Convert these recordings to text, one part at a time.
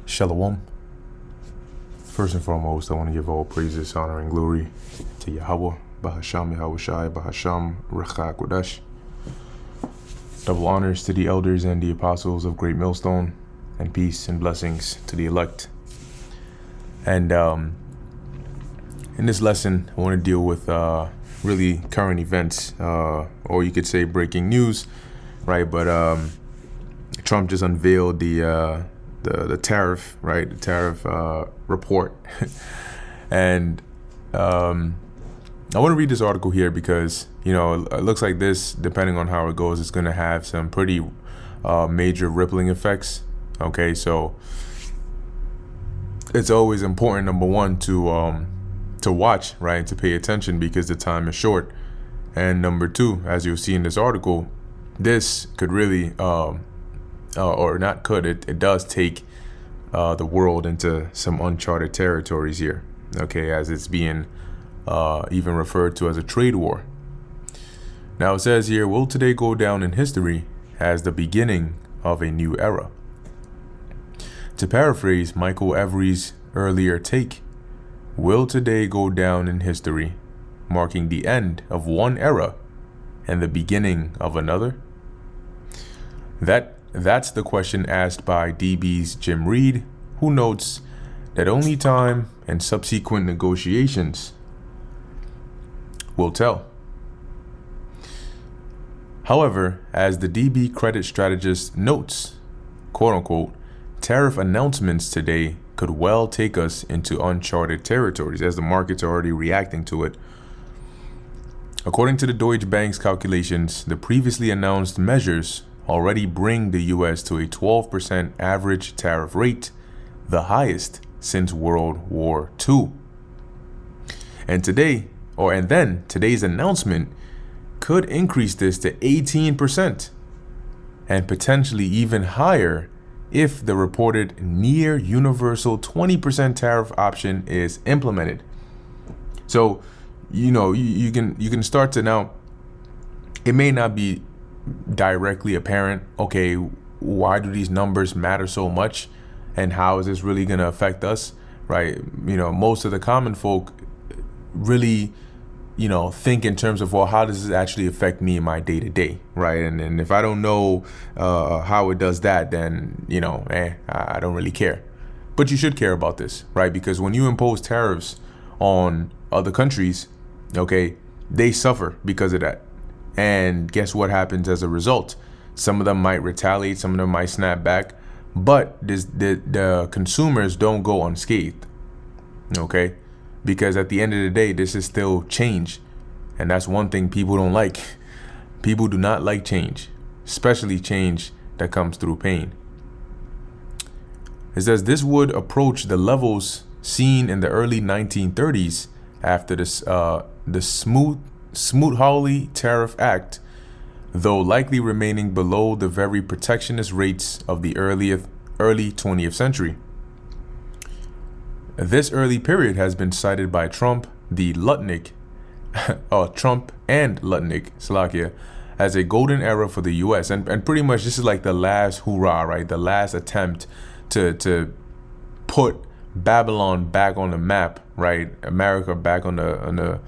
Shalom. First and foremost, I want to give all praises, honor, and glory to Yahweh, Bahasham Yahushai, Bahasham Recha Kodesh. Double honors to the elders and the apostles of Great Millstone, and peace and blessings to the elect. And in this lesson, I want to deal with really current events, or you could say breaking news, right? But Trump just unveiled the tariff, right? The tariff report. And I want to read this article here because, you know, it looks like this, depending on how it goes, it's going to have some pretty major rippling effects. Okay, so it's always important, number one, to watch, right? To pay attention because the time is short. And number two, as you'll see in this article, this could really or not could, it does take the world into some uncharted territories here, okay, as it's being even referred to as a trade war. Now it says here, will today go down in history as the beginning of a new era? To paraphrase Michael Every's earlier take, will today go down in history, marking the end of one era and the beginning of another? That's the question asked by DB's Jim Reed, who notes that only time and subsequent negotiations will tell. However, as the DB credit strategist notes, quote unquote, tariff announcements today could well take us into uncharted territories as the markets are already reacting to it. According to the Deutsche Bank's calculations, the previously announced measures already bring the U.S. to a 12% average tariff rate, the highest since World War II. And today's announcement could increase this to 18% and potentially even higher if the reported near universal 20% tariff option is implemented. So, you know, you can start to now, it may not be directly apparent, okay, why do these numbers matter so much and how is this really going to affect us, right? You know, most of the common folk really, you know, think in terms of, well, how does this actually affect me in my day to day, right? And if I don't know how it does that, then, you know, I don't really care. But you should care about this, right? Because when you impose tariffs on other countries, okay, they suffer because of that. And guess what happens as a result? Some of them might retaliate, some of them might snap back, but the consumers don't go unscathed, okay? Because at the end of the day, this is still change. And that's one thing people don't like. People do not like change, especially change that comes through pain. It says this would approach the levels seen in the early 1930s after the Smoot-Hawley Tariff Act, though likely remaining below the very protectionist rates of the early 20th century. This early period has been cited by Trump and Lutnick, Slovakia, as a golden era for the U.S. And pretty much this is like the last hurrah, right? The last attempt to put Babylon back on the map, right? America back on a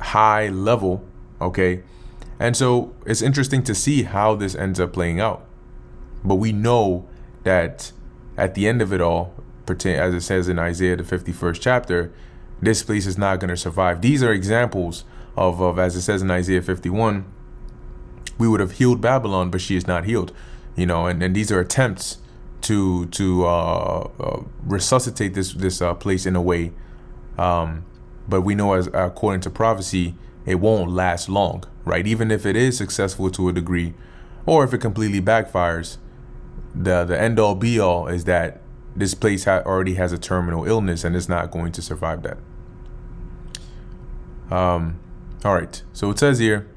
high level, okay? And so it's interesting to see how this ends up playing out. But we know that at the end of it all, as it says in Isaiah, the 51st chapter, this place is not going to survive. These are examples of, as it says in Isaiah 51, we would have healed Babylon, but she is not healed. You know, and these are attempts to resuscitate this place in a way. But we know, as according to prophecy, it won't last long, right? Even if it is successful to a degree, or if it completely backfires, the end all be all is that this place already has a terminal illness and is not going to survive that. All right. So it says here,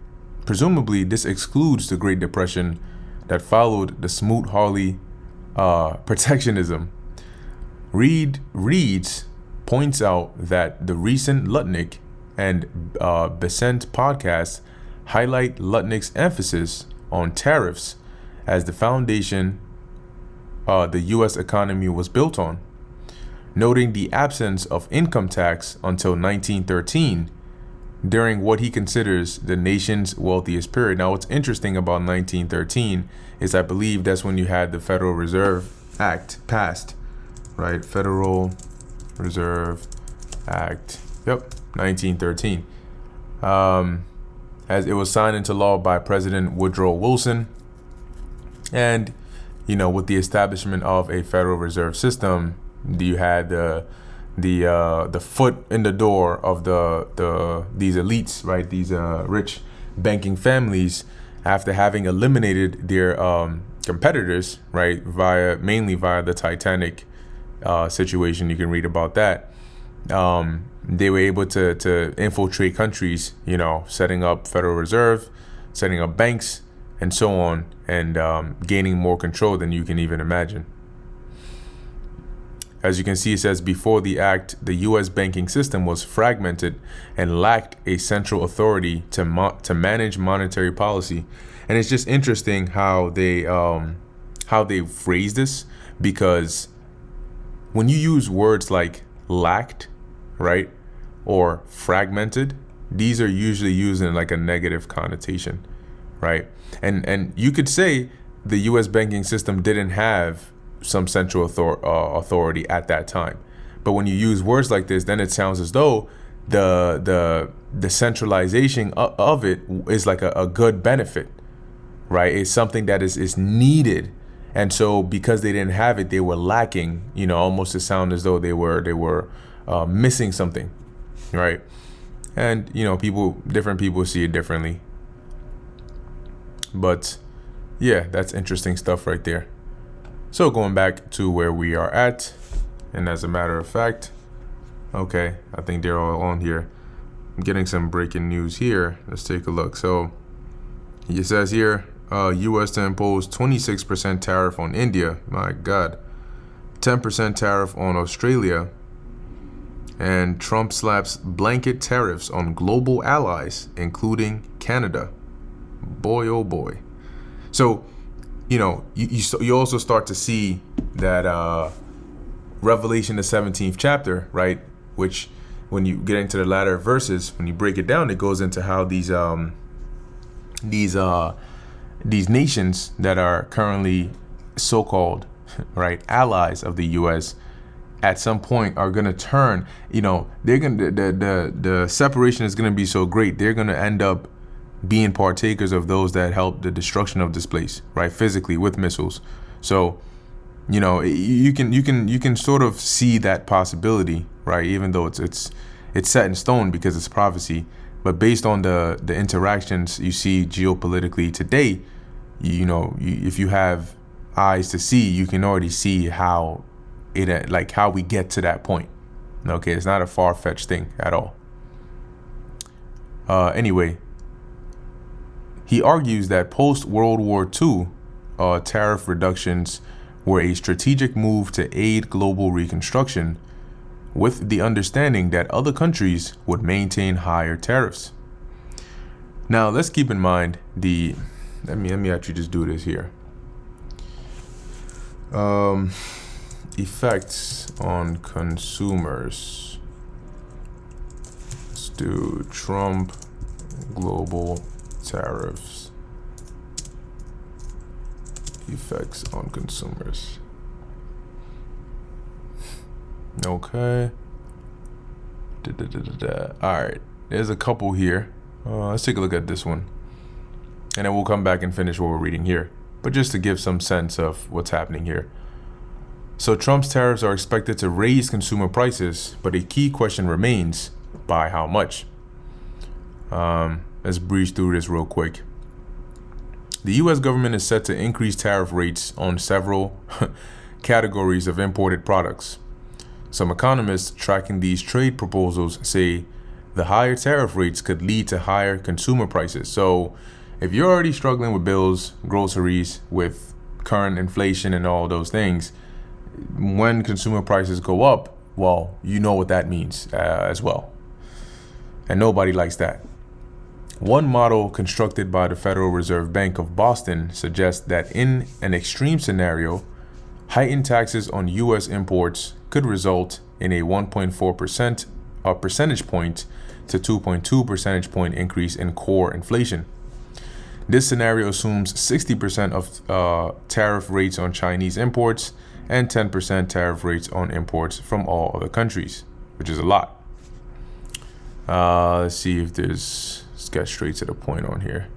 presumably this excludes the Great Depression that followed the Smoot-Hawley protectionism. Reeds points out that the recent Lutnick and Besant podcasts highlight Lutnick's emphasis on tariffs as the foundation the U.S. economy was built on, noting the absence of income tax until 1913, during what he considers the nation's wealthiest period. Now, what's interesting about 1913 is I believe that's when you had the Federal Reserve Act passed, right? Federal Reserve Act. Yep, 1913. As it was signed into law by President Woodrow Wilson. And, with the establishment of a Federal Reserve System, you had the foot in the door of these elites, right? These rich banking families, after having eliminated their competitors, right, mainly via the Titanic situation. You can read about that. They were able to infiltrate countries, setting up Federal Reserve, setting up banks, and so on, and gaining more control than you can even imagine. As you can see, it says, before the act, the U.S. banking system was fragmented and lacked a central authority to manage monetary policy. And it's just interesting how they phrase this, because when you use words like lacked, right, or fragmented, these are usually used in like a negative connotation, right? And you could say the U.S. banking system didn't have some central authority at that time, but when you use words like this, then it sounds as though the centralization of it is like a good benefit, right? It's something that is needed, and so because they didn't have it, they were lacking. Almost to sound as though they were missing something, right? And different people see it differently, but yeah, that's interesting stuff right there. So going back to where we are at, and as a matter of fact, okay, I think they're all on here. I'm getting some breaking news here. Let's take a look. So it says here, U.S. to impose 26% tariff on India. My God. 10% tariff on Australia. And Trump slaps blanket tariffs on global allies, including Canada. Boy, oh boy. So, you also start to see that Revelation, the 17th chapter, right? Which, when you get into the latter verses, when you break it down, it goes into how these nations that are currently so-called, right, allies of the U.S. at some point are gonna turn. They're gonna the separation is gonna be so great. They're gonna end up being partakers of those that help the destruction of this place, right, physically with missiles. So, you can sort of see that possibility, right, even though it's set in stone because it's prophecy. But based on the interactions you see geopolitically today, if you have eyes to see, you can already see how we get to that point. Okay, it's not a far-fetched thing at all. Anyway, he argues that post-World War II, tariff reductions were a strategic move to aid global reconstruction, with the understanding that other countries would maintain higher tariffs. Now, let's keep in mind let me actually just do this here. Effects on consumers. Let's do Trump global tariffs. Effects on consumers. Okay. All right. There's a couple here. Let's take a look at this one. And then we'll come back and finish what we're reading here. But just to give some sense of what's happening here. So Trump's tariffs are expected to raise consumer prices, but a key question remains: by how much? Let's breeze through this real quick. The U.S. government is set to increase tariff rates on several categories of imported products. Some economists tracking these trade proposals say the higher tariff rates could lead to higher consumer prices. So if you're already struggling with bills, groceries, with current inflation and all those things, when consumer prices go up, well, you know what that means as well. And nobody likes that. One model constructed by the Federal Reserve Bank of Boston suggests that in an extreme scenario, Heightened taxes on U.S. imports could result in a 1.4% percentage point to 2.2 percentage point increase in core inflation. This scenario assumes 60% of tariff rates on Chinese imports and 10% tariff rates on imports from all other countries, which is a lot. Let's see if let's get straight to the point on here.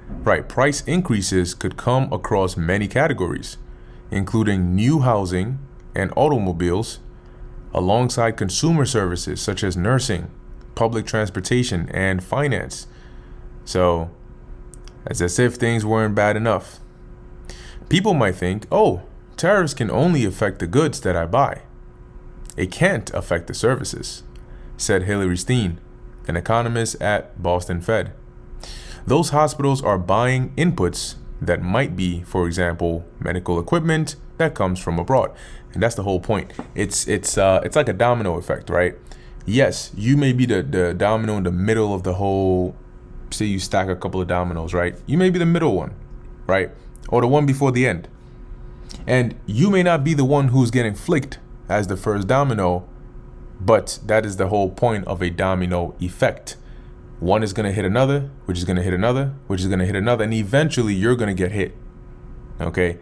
Right, price increases could come across many categories, including new housing and automobiles, alongside consumer services such as nursing, public transportation, and finance. So, it's as if things weren't bad enough. People might think, oh, tariffs can only affect the goods that I buy. It can't affect the services, said Hilary Steen, an economist at Boston Fed. Those hospitals are buying inputs that might be, for example, medical equipment that comes from abroad. And that's the whole point. It's like a domino effect, right? Yes, you may be the domino in the middle of the whole. Say you stack a couple of dominoes, right? You may be the middle one, right? Or the one before the end. And you may not be the one who's getting flicked as the first domino, but that is the whole point of a domino effect. One is going to hit another, which is going to hit another, which is going to hit another, and eventually you're going to get hit. Okay?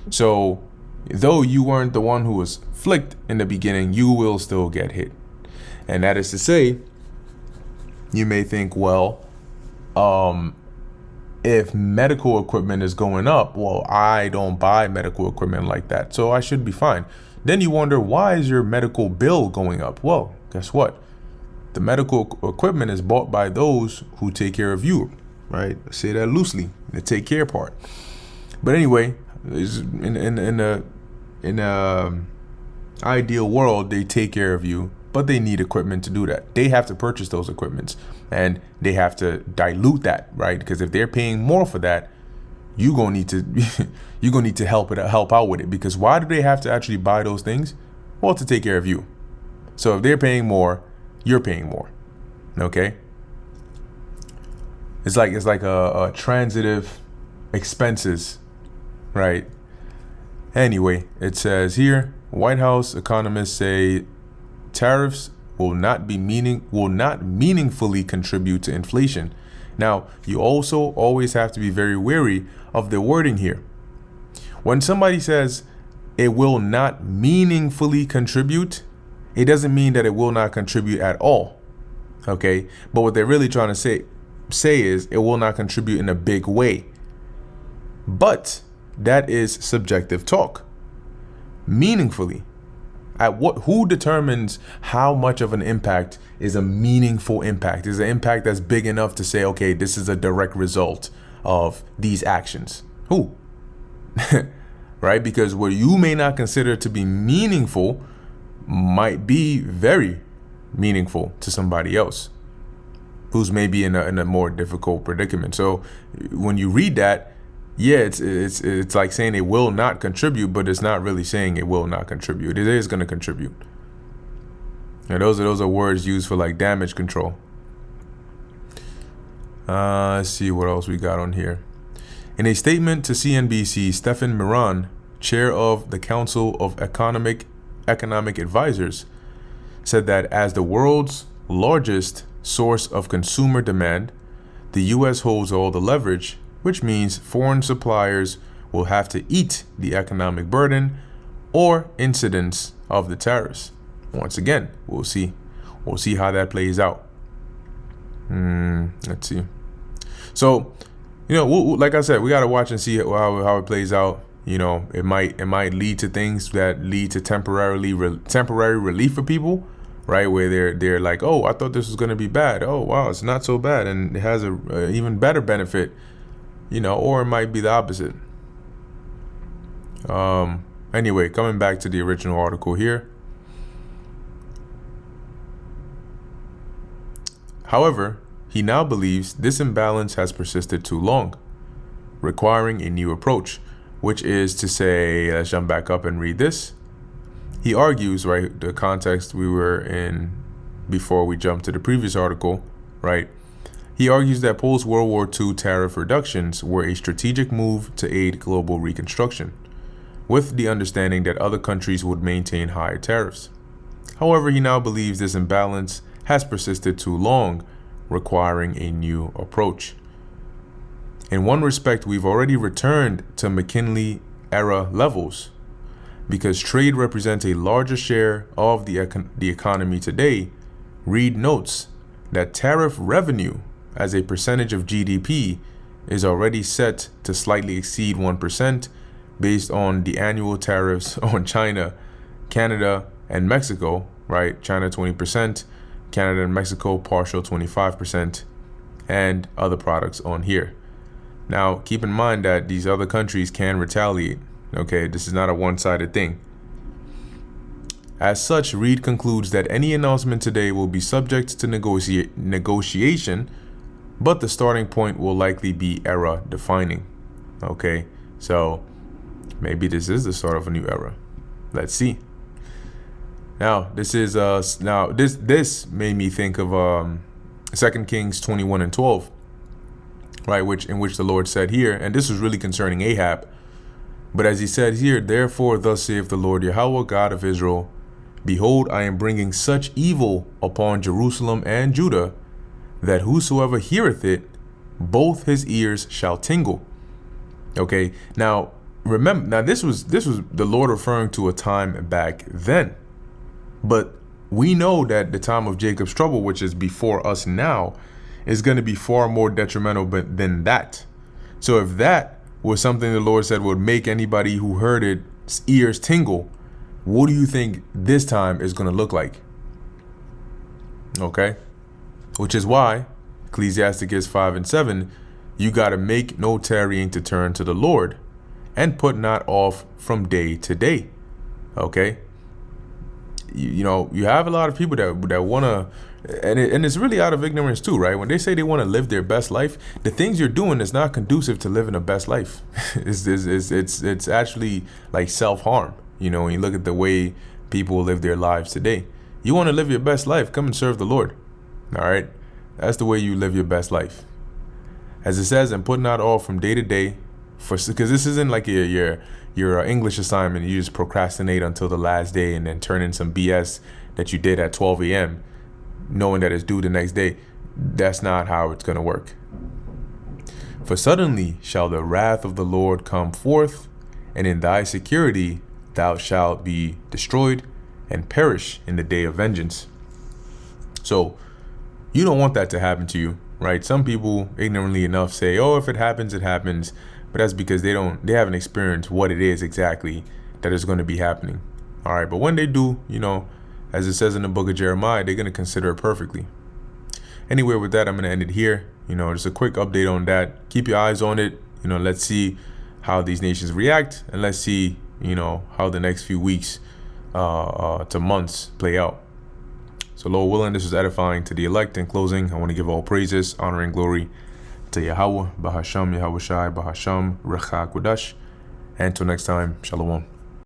So, though you weren't the one who was flicked in the beginning, you will still get hit. And that is to say, you may think, well, if medical equipment is going up, well, I don't buy medical equipment like that, so I should be fine. Then you wonder, why is your medical bill going up? Well, guess what? The medical equipment is bought by those who take care of you, right? I say that loosely, the take care part. But anyway, in a ideal world, they take care of you, but they need equipment to do that. They have to purchase those equipments, and they have to dilute that, right? Because if they're paying more for that, you're gonna need to help out with it. Because why do they have to actually buy those things? Well, to take care of you. So if they're paying more, you're paying more. Okay? It's like a transitive expenses, right? Anyway, it says here, White House economists say tariffs will not meaningfully contribute to inflation. Now, you also always have to be very wary of the wording here. When somebody says it will not meaningfully contribute, it doesn't mean that it will not contribute at all. Okay? But what they're really trying to say is it will not contribute in a big way. But that is subjective talk. Meaningfully. Who determines how much of an impact is a meaningful impact? Is an impact that's big enough to say, okay, this is a direct result of these actions? Who? Right? Because what you may not consider to be meaningful might be very meaningful to somebody else who's maybe in a more difficult predicament. So when you read that, yeah, it's like saying it will not contribute, but it's not really saying it will not contribute. It is going to contribute. And those are words used for like damage control. Let's see what else we got on here. In a statement to CNBC, Stefan Miron, chair of the Council of Economic Advisors, said that as the world's largest source of consumer demand, the U.S. holds all the leverage, which means foreign suppliers will have to eat the economic burden or incidence of the tariffs. Once again, we'll see how that plays out. Let's see. So, like I said, we got to watch and see how it plays out. It might lead to things that lead to temporary relief for people, right? Where they're like, oh, I thought this was going to be bad. Oh, wow, it's not so bad, and it has a even better benefit. Or it might be the opposite. Anyway, coming back to the original article here. However, he now believes this imbalance has persisted too long, requiring a new approach, which is to say, let's jump back up and read this. He argues, right, the context we were in before we jump to the previous article, right? He argues that post-World War II tariff reductions were a strategic move to aid global reconstruction. with the understanding that other countries would maintain higher tariffs. However, he now believes this imbalance has persisted too long, requiring a new approach. In one respect, we've already returned to McKinley era levels because trade represents a larger share of the economy today. Reid notes that tariff revenue as a percentage of GDP is already set to slightly exceed 1% based on the annual tariffs on China, Canada, and Mexico, right? China 20%, Canada and Mexico partial 25%, and other products on here. Now, keep in mind that these other countries can retaliate. Okay, this is not a one-sided thing. As such, Reid concludes that any announcement today will be subject to negotiation, but the starting point will likely be era defining. Okay, so maybe this is the start of a new era. Let's see. Now, this made me think of 2 Kings 21:12, right? In which the Lord said here, and this was really concerning Ahab. But as he said here, therefore, thus saith the Lord Yahweh, God of Israel, behold, I am bringing such evil upon Jerusalem and Judah, that whosoever heareth it, both his ears shall tingle. Okay, now remember, now this was the Lord referring to a time back then. But we know that the time of Jacob's trouble, which is before us now, is going to be far more detrimental than that. So if that was something the Lord said would make anybody who heard its ears tingle, what do you think this time is going to look like? Okay, which is why Ecclesiasticus 5:7, you got to make no tarrying to turn to the Lord, and put not off from day to day. Okay, you know, you have a lot of people that want to, and it's really out of ignorance too, right? When they say they want to live their best life, the things you're doing is not conducive to living a best life. It's actually like self-harm. You know, when you look at the way people live their lives today, you want to live your best life, come and serve the Lord. All right, that's the way you live your best life. As it says, and put not off from day to day, because this isn't like your English assignment. You just procrastinate until the last day and then turn in some BS that you did at 12 a.m. knowing that it's due the next day. That's not how it's going to work. For suddenly shall the wrath of the Lord come forth, and in thy security thou shalt be destroyed and perish in the day of vengeance. So you don't want that to happen to you, right? Some people ignorantly enough say, oh, if it happens, it happens. But that's because they haven't experienced what it is exactly that is going to be happening. All right. But when they do, you know, as it says in the book of Jeremiah, they're going to consider it perfectly. Anyway, with that, I'm going to end it here. You know, just a quick update on that. Keep your eyes on it. You know, let's see how these nations react, and let's see, you know, how the next few weeks to months play out. So, Lord willing, this is edifying to the elect. In closing, I want to give all praises, honor, and glory to Yahweh, Bahasham, Yahweh Shai, Bahasham, Recha Kodash. And until next time, Shalom.